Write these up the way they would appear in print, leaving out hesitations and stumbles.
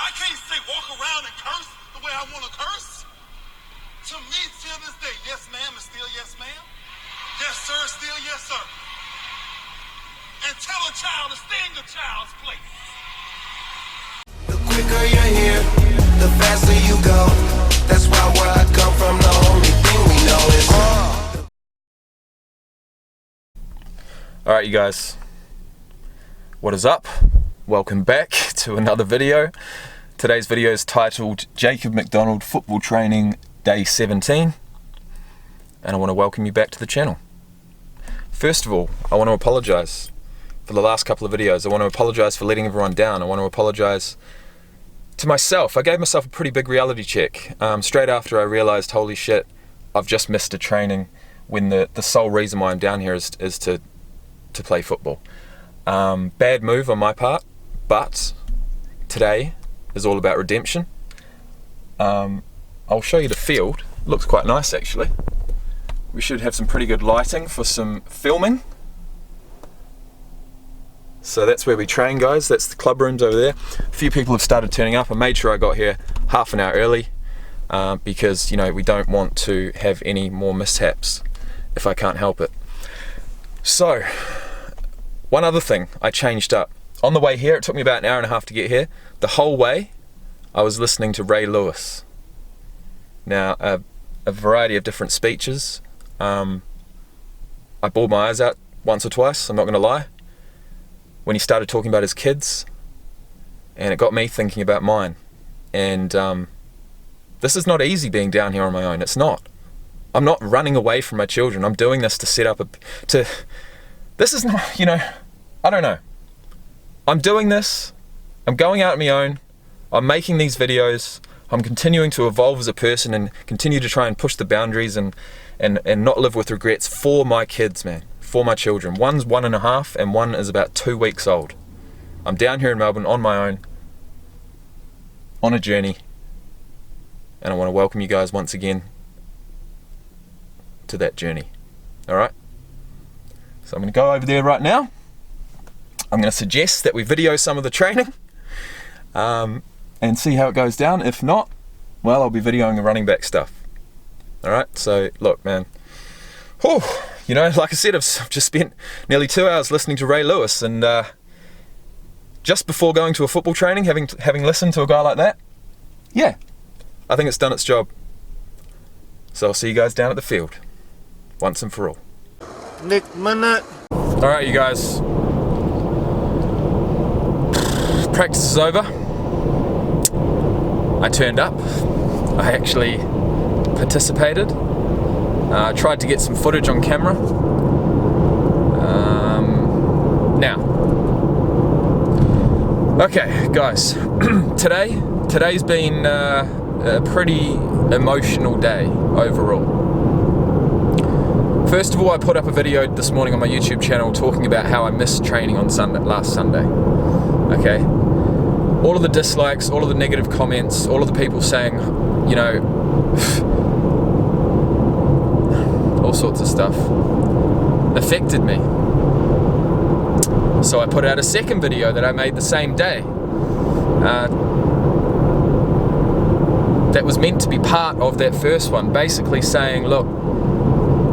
I can't say walk around and curse the way I want to curse. To me, till this day, yes ma'am is still yes ma'am. Yes sir is still yes sir. And tell a child to stay in the child's place. The quicker you're here, the faster you go. That's why where I come from, the only thing we know is Alright you guys, what is up? Welcome back to another video. Today's video is titled Jacob McDonald Football Training Day 17, and I want to welcome you back to the channel. First of all, I want to apologise for the last couple of videos. I want to apologise for letting everyone down. I want to apologise to myself. I gave myself a pretty big reality check straight after I realised, holy shit, I've just missed a training when the sole reason why I'm down here is to play football. Bad move on my part, but today is all about redemption. I'll show you the field. It looks quite nice actually. We should have some pretty good lighting for some filming. So that's where we train, guys. That's the club rooms over there. A few people have started turning up. I made sure I got here half an hour early because, you know, we don't want to have any more mishaps if I can't help it. So, one other thing I changed up. On the way here, it took me about an hour and a half to get here. The whole way, I was listening to Ray Lewis. Now, a variety of different speeches. I bawled my eyes out once or twice, I'm not going to lie, when he started talking about his kids, and it got me thinking about mine. And this is not easy being down here on my own. It's not. I'm not running away from my children. I'm doing this to set up this is not, you know, I don't know. I'm doing this, I'm going out on my own, I'm making these videos, I'm continuing to evolve as a person and continue to try and push the boundaries and not live with regrets for my kids, man, for my children. One's 1.5 and one is about 2 weeks old. I'm down here in Melbourne on my own, on a journey, and I want to welcome you guys once again to that journey. Alright? So I'm going to go over there right now. I'm going to suggest that we video some of the training and see how it goes down. If not, well, I'll be videoing the running back stuff. Alright, so look, man. Whew, you know, like I said, I've just spent nearly 2 hours listening to Ray Lewis, and just before going to a football training, having listened to a guy like that, yeah, I think it's done its job. So I'll see you guys down at the field, once and for all. Nick minute. Alright you guys, practice is over. I turned up. I actually participated. I tried to get some footage on camera. Now, okay guys, today's been a pretty emotional day overall. First of all, I put up a video this morning on my YouTube channel talking about how I missed training on last Sunday. Okay, all of the dislikes, all of the negative comments, all of the people saying, you know, all sorts of stuff affected me. So I put out a second video that I made the same day. That was meant to be part of that first one, basically saying, look,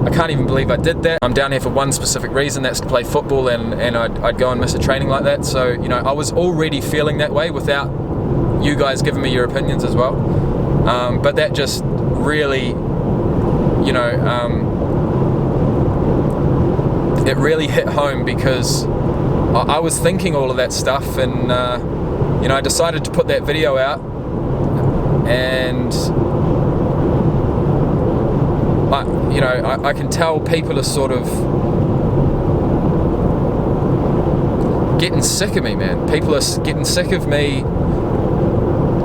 I can't even believe I did that. I'm down here for one specific reason, that's to play football, and I'd go and miss a training like that. So, you know, I was already feeling that way without you guys giving me your opinions as well. But that just really, you know, it really hit home because I was thinking all of that stuff, and, you know, I decided to put that video out, and I can tell people are sort of getting sick of me, man. People are getting sick of me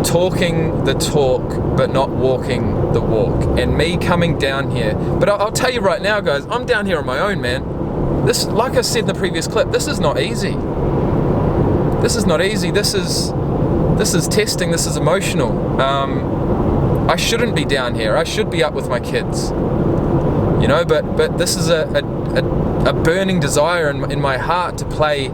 talking the talk but not walking the walk, and me coming down here. But I'll tell you right now, guys, I'm down here on my own, man. This, like I said in the previous clip, this is not easy. This is not easy. This is testing. This is emotional. I shouldn't be down here. I should be up with my kids. You know, but this is a burning desire in my heart to play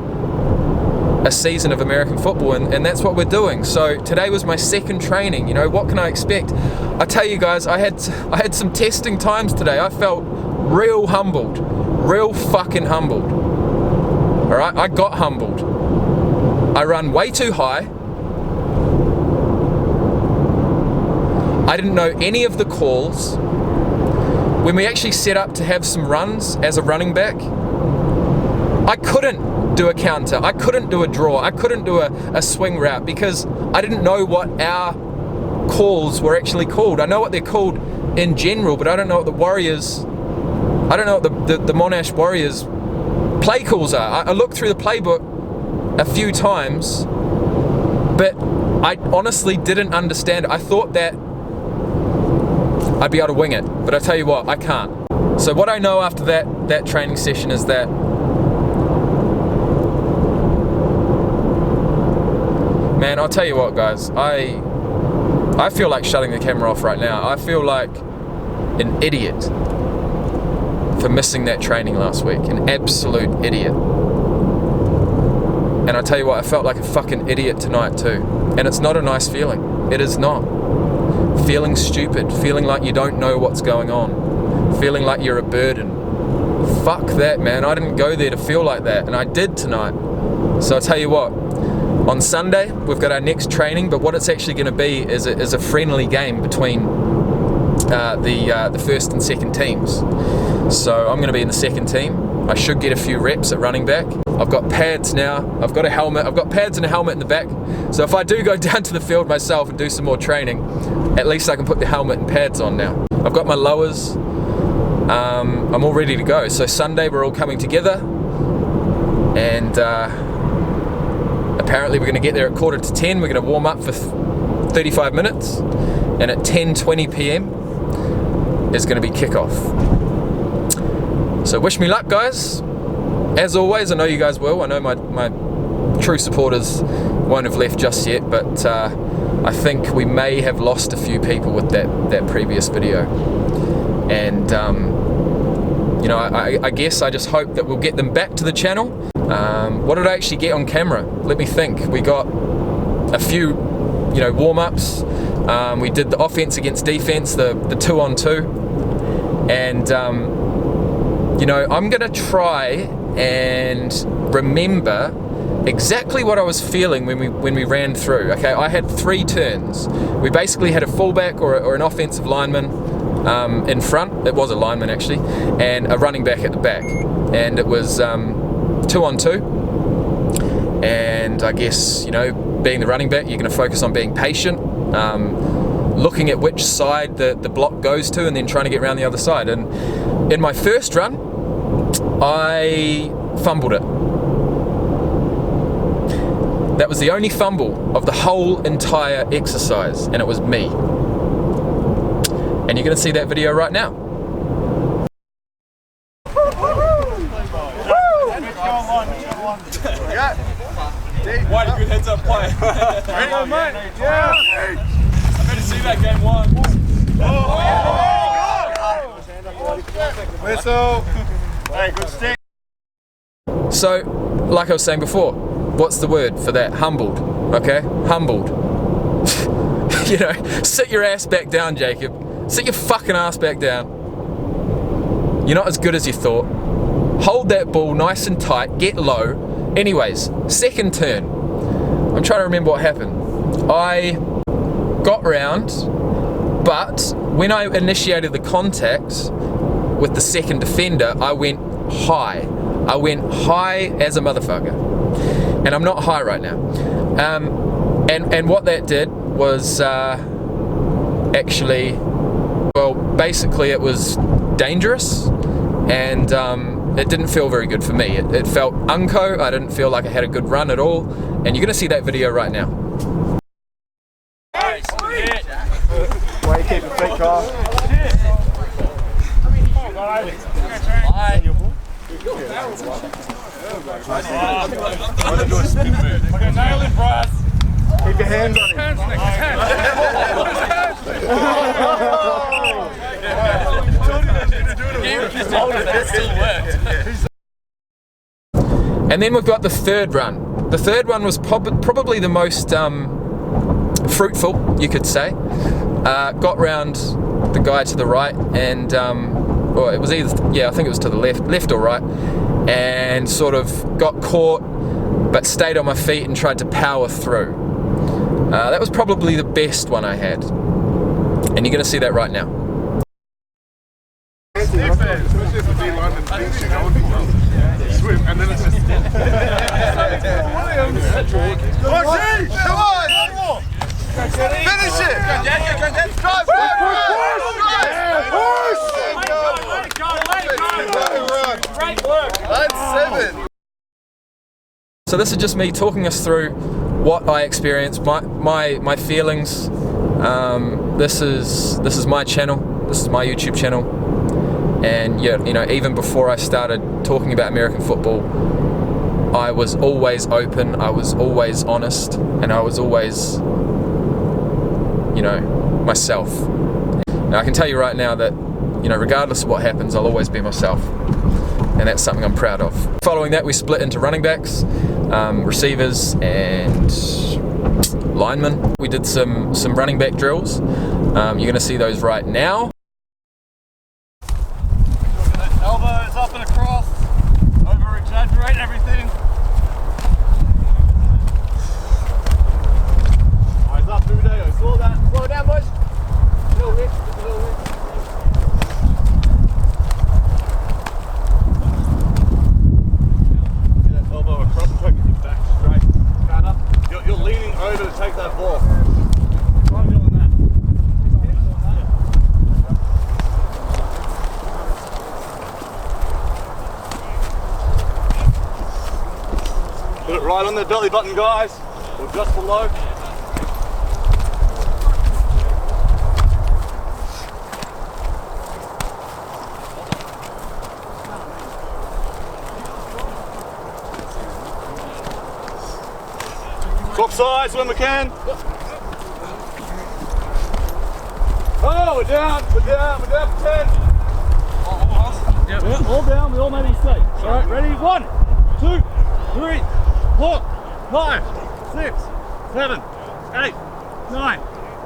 a season of American football, and that's what we're doing. So today was my second training. You know, what can I expect? I tell you guys, I had some testing times today. I felt real humbled, real fucking humbled. All right, I got humbled. I run way too high. I didn't know any of the calls. When we actually set up to have some runs as a running back, I couldn't do a counter, I couldn't do a draw, I couldn't do a swing route because I didn't know what our calls were actually called. I know what they're called in general, but I don't know what the Warriors, I don't know what the Monash Warriors play calls are. I looked through the playbook a few times, but I honestly didn't understand it. I thought that I'd be able to wing it, but I tell you what, I can't. So what I know after that training session is that man, I'll tell you what, guys, I feel like shutting the camera off right now. I feel like an idiot for missing that training last week, an absolute idiot. And I tell you what, I felt like a fucking idiot tonight too. And it's not a nice feeling. It is not. Feeling stupid, feeling like you don't know what's going on, feeling like you're a burden. Fuck that, man. I didn't go there to feel like that, and I did tonight. So I'll tell you what, on Sunday we've got our next training, but what it's actually going to be is a friendly game between the first and second teams. So I'm going to be in the second team. I should get a few reps at running back. I've got pads now, I've got a helmet, I've got pads and a helmet in the back. So if I do go down to the field myself and do some more training, at least I can put the helmet and pads on now. I've got my lowers, I'm all ready to go. So Sunday we're all coming together, and apparently we're going to get there at 9:45. We're going to warm up for 35 minutes, and at 10:20 PM is going to be kickoff. So wish me luck, guys. As always, I know you guys will. I know my true supporters won't have left just yet, but I think we may have lost a few people with that previous video. And you know, I guess I just hope that we'll get them back to the channel. What did I actually get on camera? Let me think. We got a few, you know, warm-ups. We did the offense against defense, the 2-on-2, and you know, I'm gonna try and remember exactly what I was feeling when we ran through. Okay, I had 3 turns. We basically had a fullback or an offensive lineman in front. It was a lineman actually, and a running back at the back, and it was 2-on-2. And I guess, you know, being the running back, you're going to focus on being patient, looking at which side the block goes to, and then trying to get around the other side. And in my first run, I fumbled it. That was the only fumble of the whole entire exercise, and it was me. And you're going to see that video right now. What a good heads up play. Ready on, mate? Yeah. I better see that game 1. Whistle. Hey, good stick. So, like I was saying before, what's the word for that? Humbled. Okay? Humbled. You know, sit your ass back down, Jacob. Sit your fucking ass back down. You're not as good as you thought. Hold that ball nice and tight. Get low. Anyways, second turn. I'm trying to remember what happened. I got round, but when I initiated the contact with the second defender, I went high. I went high as a motherfucker. And I'm not high right now. And what that did was actually, well, basically it was dangerous, and it didn't feel very good for me. It felt unco. I didn't feel like I had a good run at all. And you're going to see that video right now. Why you keep your feet calm? Nail it, Bryce. Keep your hands on him. And then we've got the third run. The third one was probably the most fruitful, you could say. Got round the guy to the right, and or it was either, yeah, I think it was to the left or right, and sort of got caught, but stayed on my feet and tried to power through. That was probably the best one I had, and you're going to see that right now. Swim, and then it's just. Come on! Finish it! Drive, Great work! That's 7. So this is just me talking us through what I experienced, my feelings. This is my channel. This is my YouTube channel. And yeah, you know, even before I started talking about American football, I was always open, I was always honest, and I was always, you know, myself. Now I can tell you right now that, you know, regardless of what happens, I'll always be myself. And that's something I'm proud of. Following that, we split into running backs, receivers, and linemen. We did some running back drills. You're going to see those right now. Elbows up and across, over exaggerate everything. Eyes up, through there, slow down. Slow down, boys. A little lift, a little lift. Get that elbow across and try to get your back straight. Cut up. You're leaning over to take that ball. Try doing that. Put it right on the belly button, guys, or just below. Swap sides when we can. Oh, we're down for 10. Yeah, all down, we all made a mistake. All right, ready? 1, 2, 3, 4, 5, 6, 7, 8, 9,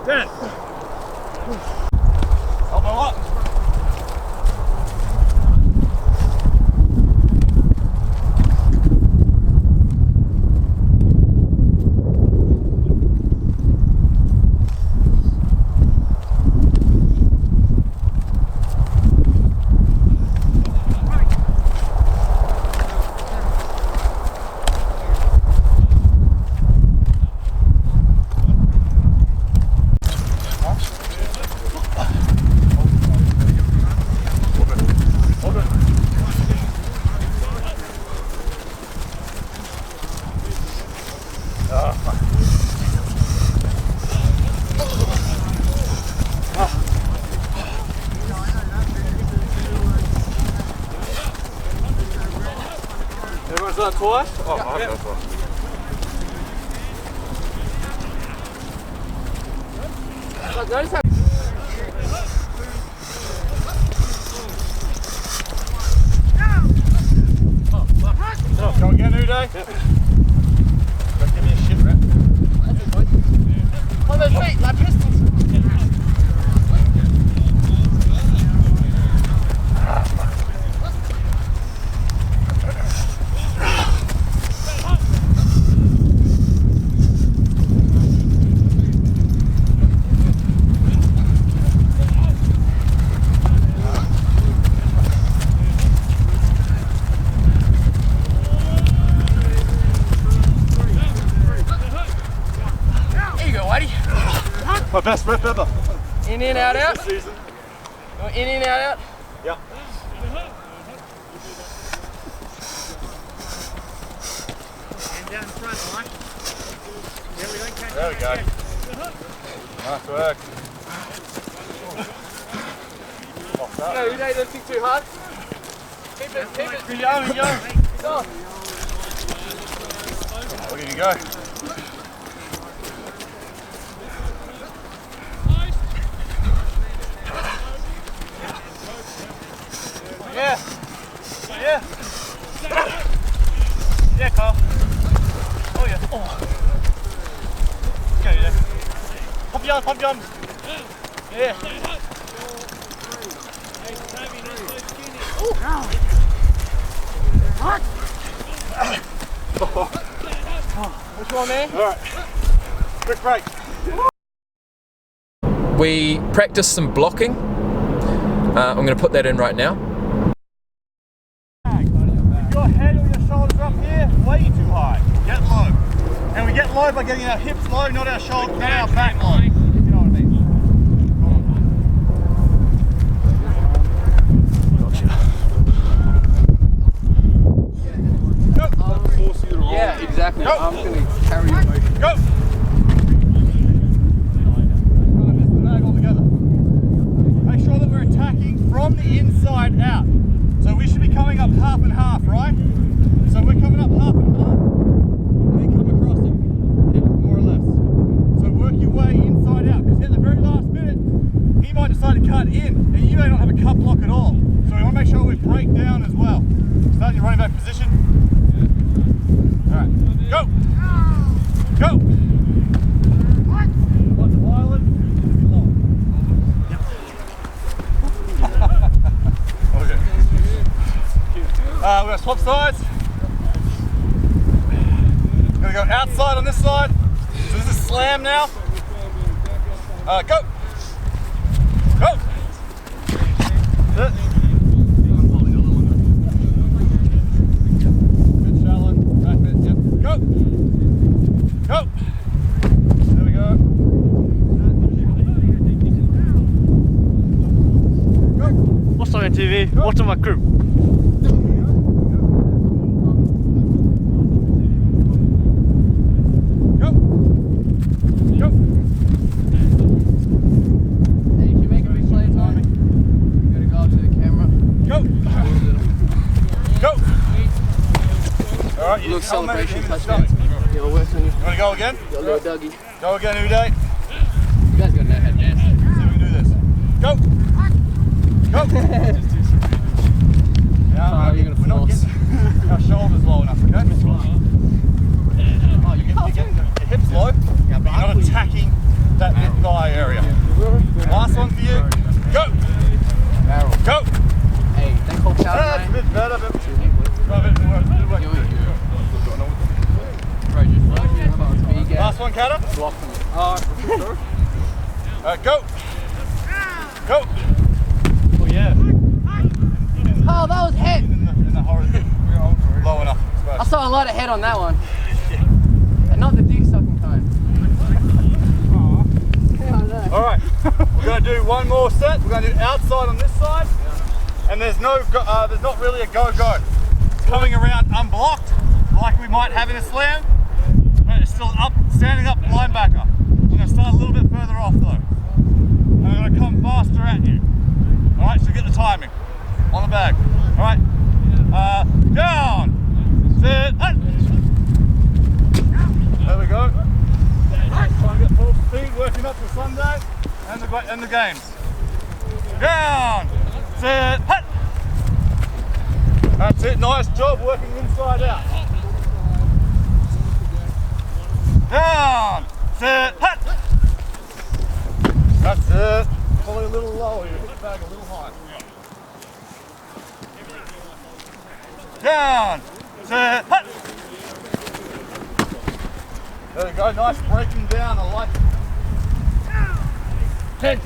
10. Elbow up. Everyone's done twice? Oh, I've done twice. Notice how Go again, Uday? Yep. Don't give me a shit rap. on those feet, like pistols. My best rep ever. In and out, out. This season. In and out, out. Yep. And down front, Mike. Yeah, we don't catch There we go. Nice work. No, Uday, don't think too hard. Keep it, keep it. Keep going, Keep going. Look at you go. Yeah. Yeah. Yeah, Carl. Oh yeah. Oh. Okay, yeah. Pump your arms, pump your arms. Yeah. Which one, man? Alright. Quick break. We practiced some blocking. I'm going to put that in right now. Your head or your shoulders up here, way too high. Get low. And we get low by getting our hips low, not our shoulders, not our back low. You know what I mean? Yeah, exactly. Go. I'm going to carry your motion. Go! Make sure that we're attacking from the inside out. So we should be coming up half and half, right? So we're coming up half and half, and then come across it. Yep, more or less. So work your way inside out, because at the very last minute, he might decide to cut in, and you may not have a cut block at all. So we want to make sure we break down as well. Start in your running back position. Alright, go! Go! Lots of violence. Okay. We're going to swap sides. We're going to go outside on this side. So this is slam now. Go! Go! Good. Good shallow. Back bit. Yep. Go! Go! There we go. Go! What's on TV? What's on my crew? Go! Go! Hey, if you make a big play, Tommy, you got to go up to the camera. Go! Go! Alright, you Little just helmet celebration him in the touchdown. stomach. Yeah, we'll work on you. You want to go again? Got a little Dougie. Go again, Uday. You guys got to know how to dance. See if we can do this. Go! Go! Now, you're gonna we're not force. getting our shoulders low enough, okay? Oh, you're getting your hips low, but you're not attacking that mid thigh area. Last one for you. Go! Barrel. Go! Hey, they call That's a powder, bit better, but Bro, just like it. How about big ass last one, Kata. block from it. Go! Go! Oh yeah. Oh, that was head. In the horizon. Low enough. I saw a lot of head on that one. And not the dick sucking kind. Alright, we're going to do one more set. We're going to do outside on this side. And there's not really a go-go. It's coming around unblocked, like we might have in a slam. But it's still up, standing up linebacker. We're going to start a little bit further off though. And we're going to come faster at you. Alright, so get the timing on the bag. Alright, down, sit, hut. There we go. Try and get full speed, working up to Sunday and the games. Down, sit, hut. That's it, nice job working inside out. Down, sit, hut. That's it. Pull it a little lower, you hit the bag a little higher. Down, sit, hut. There we go, nice breaking down, I like it. 10.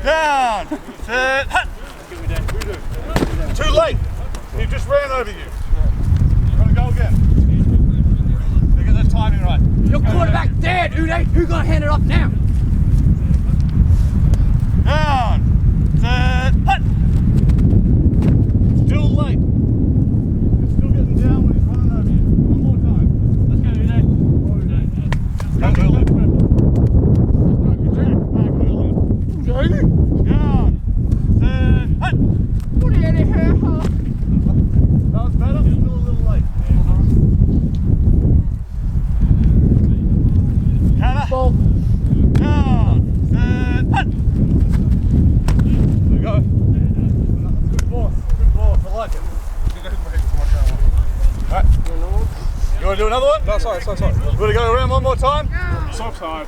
Down, sit, hut. Too late. He just ran over you. Gonna go again. You get that timing right. Your quarterback dead, Uday. Who gonna hand it off now? Down, sit, hut. Still late. You're still getting down when he's running over you. One more time. Let's go, Uday. Go early. Down, sit, hut. What are you in here, huh? That was better, still a little late. Cover. Ball. Down, sit, hut. do another one? No, sorry. Want to go around one more time? Soft side.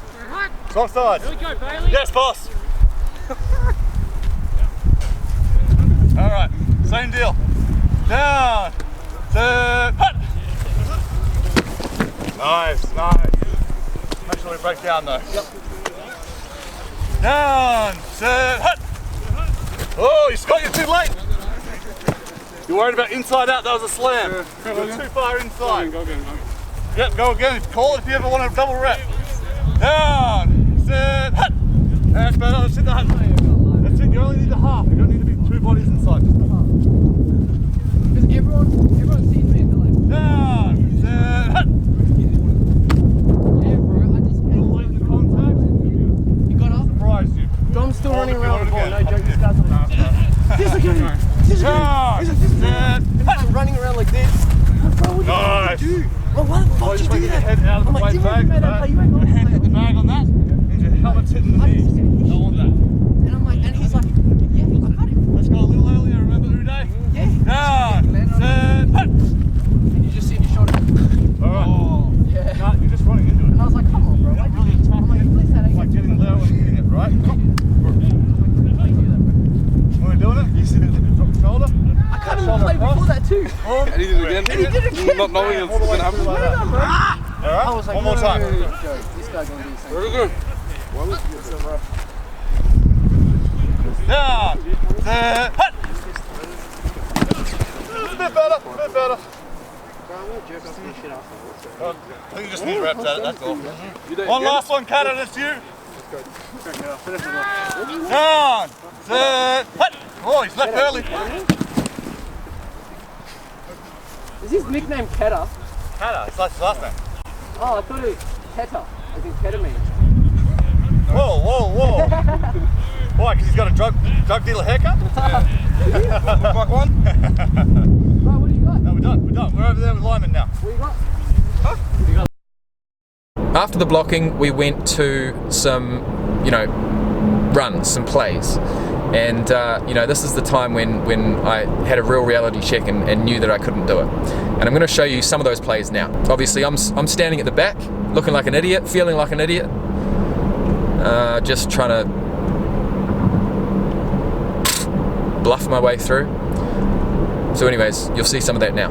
Soft side. Here we go, Bailey. Yes, boss. All right, same deal. Down, set, hut. Nice. Make sure we break down though. Yep. Down, set, hut. Oh, you Scott, you're too late. You're worried about inside out, that was a slam. You're too far inside. Go again. Yep, go again. Call it if you ever want a double rep. Down, set, hut. That's better, let's hit the hut. That's it, you only need the half. You don't need to be two bodies inside, just the half. Because everyone sees me and they're like, Down, set, hut. yeah, bro, I just Little late in the contact. You got up? Surprised you. Dom's still running Hold it, around the hold ball. it No again. joke, this guy's on Down, set, hut. running around like this. Bro, what Nice. do you do? Bro, why the fuck Oh, do just you make do your that? head out of the I'm like, way, didn't bag. you make that play? You ain't Your hand hit the bag on that, and your helmet's hitting the knees. Don't want that. And I'm like, and he's like, yeah, I got him. Let's go a little earlier, remember Uday? Yeah. Down, set, hut. And you just see your shoulder. Alright. Yeah. No, you're just running into it. And I was like, come on, bro. Why Really tough. I'm like, please, that It's ain't like getting low and hitting it, right? Why do you do that, bro? When we're doing it, you see the drop the shoulder. I can't even play before that too. And he did it again. Not knowing it's going to happen. Like that. Alright, I was like, one more time. Joe, this guy's gonna do the same. Very good. Down, set, hut. A bit better. I think you just need reps at it, that's all. One last one, Carter, that's you. Down, set, hut. Oh, he's left early. Is his nickname Keta? Carter, it's like his last name. Oh, I thought it was Keta. I think ketamine. Whoa. Why, because he's got a drug dealer haircut? Fuck one? Bro, what do you got? No, we're done. We're over there with Lyman now. What do you got? After the blocking, we went to some, runs, some plays. And, this is the time when I had a real reality check and knew that I couldn't do it. And I'm going to show you some of those plays now. Obviously, I'm standing at the back, looking like an idiot, feeling like an idiot. Just trying to bluff my way through. So anyways, you'll see some of that now.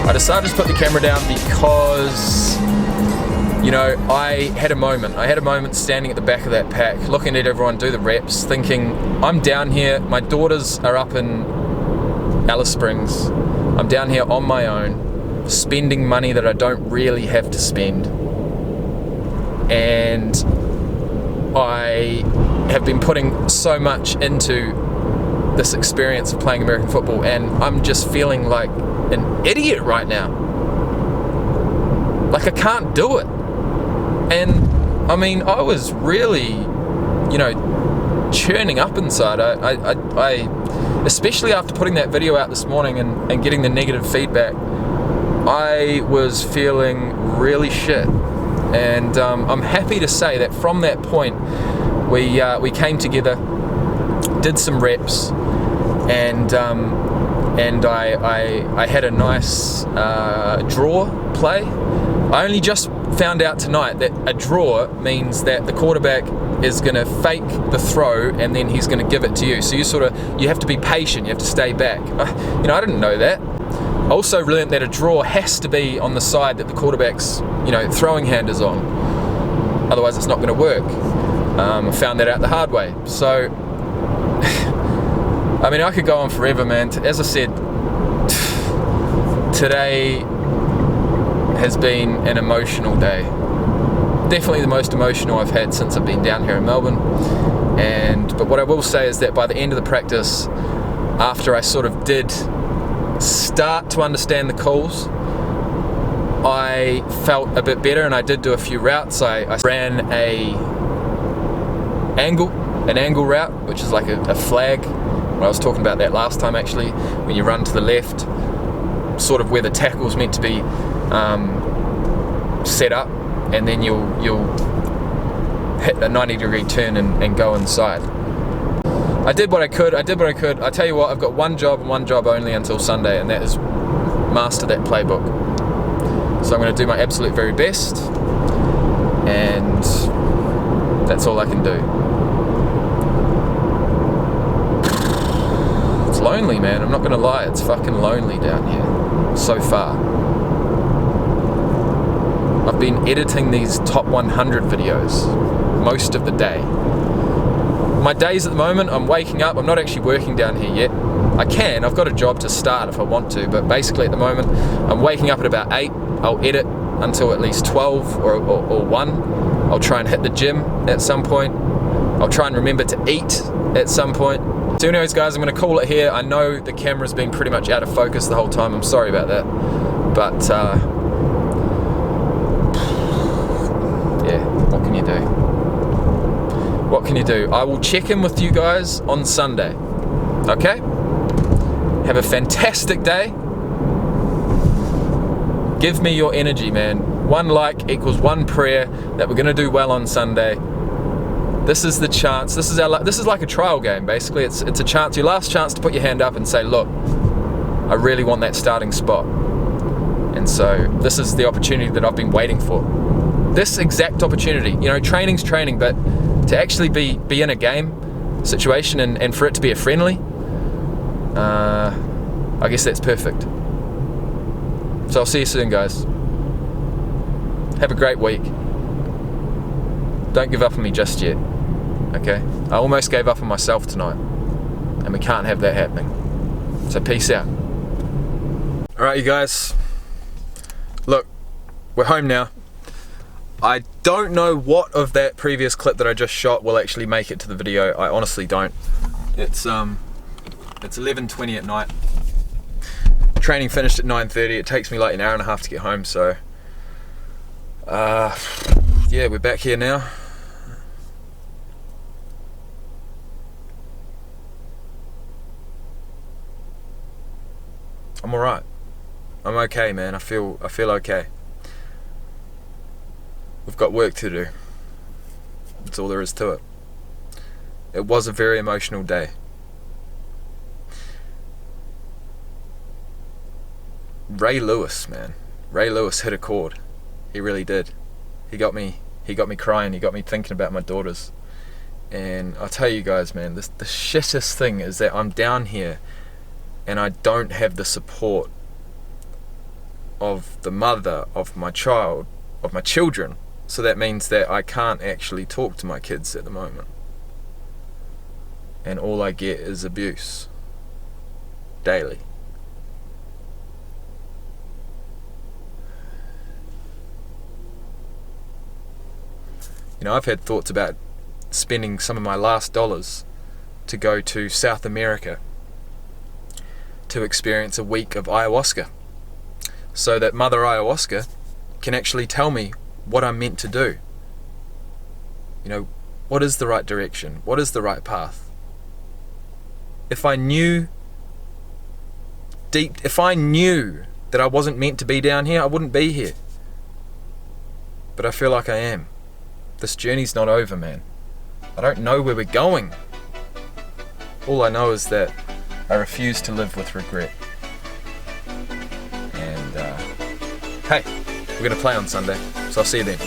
I decided to put the camera down. Because, I had a moment. I had a moment standing at the back of that pack, looking at everyone do the reps, thinking, I'm down here, my daughters are up in Alice Springs. I'm down here on my own, spending money that I don't really have to spend. And I have been putting so much into this experience of playing American football, and I'm just feeling like an idiot right now. Like I can't do it. And I mean, I was really, churning up inside. I especially after putting that video out this morning and getting the negative feedback, I was feeling really shit. And I'm happy to say that from that point, we came together, did some reps, and I had a nice draw play. I only just found out tonight that a draw means that the quarterback is going to fake the throw and then he's going to give it to you. So you have to be patient. You have to stay back. I didn't know that. I also learned that a draw has to be on the side that the quarterback's throwing hand is on. Otherwise, it's not going to work. I found that out the hard way. So, I mean, I could go on forever, man. As I said, today has been an emotional day. Definitely the most emotional I've had since I've been down here in Melbourne. But what I will say is that by the end of the practice, after I sort of did start to understand the calls, I felt a bit better, and I did do a few routes. I ran an angle route, which is like a flag. I was talking about that last time actually, when you run to the left, sort of where the tackle's meant to be set up, and then you'll hit a 90-degree turn and go inside. I did what I could. I tell you what, I've got one job and one job only until Sunday, and that is master that playbook. So I'm going to do my absolute very best, and that's all I can do. It's lonely, man, I'm not going to lie, it's fucking lonely down here, so far. I've been editing these top 100 videos most of the day. My days at the moment, I'm waking up, I'm not actually working down here yet. I've got a job to start if I want to, but basically at the moment, I'm waking up at about 8, I'll edit until at least 12 or 1. I'll try and hit the gym at some point. I'll try and remember to eat at some point. So anyways guys, I'm going to call it here. I know the camera's been pretty much out of focus the whole time, I'm sorry about that. But yeah, what can you do? What can you do? I will check in with you guys on Sunday. Okay? Have a fantastic day. Give me your energy, man. 1 like equals 1 prayer that we're gonna do well on Sunday. This is the chance. This is like a trial game, basically. It's a chance, your last chance to put your hand up and say, look, I really want that starting spot. And so this is the opportunity that I've been waiting for. This exact opportunity. You know, training's training, but to actually be in a game situation and for it to be a friendly, I guess that's perfect. So I'll see you soon, guys. Have a great week. Don't give up on me just yet, okay? I almost gave up on myself tonight, and we can't have that happening. So peace out. Alright you guys, look, we're home now. I don't know what of that previous clip that I just shot will actually make it to the video. I honestly don't. It's 11:20 at night. Training finished at 9:30. It takes me like an hour and a half to get home, so yeah, we're back here now. I'm alright. I'm okay, man. I feel okay. We've got work to do. That's all there is to it. It was a very emotional day. Ray Lewis, man. Ray Lewis hit a chord. He really did. He got me crying. He got me thinking about my daughters. And I'll tell you guys, man, the shittest thing is that I'm down here and I don't have the support of the mother of my child, of my children. So that means that I can't actually talk to my kids at the moment. And all I get is abuse. Daily. You know, I've had thoughts about spending some of my last dollars to go to South America to experience a week of ayahuasca, so that Mother Ayahuasca can actually tell me what I'm meant to do. You know, what is the right direction? What is the right path? If I knew that I wasn't meant to be down here, I wouldn't be here. But I feel like I am. This journey's not over, man. I don't know where we're going. All I know is that I refuse to live with regret. And hey, we're gonna play on Sunday, so I'll see you then.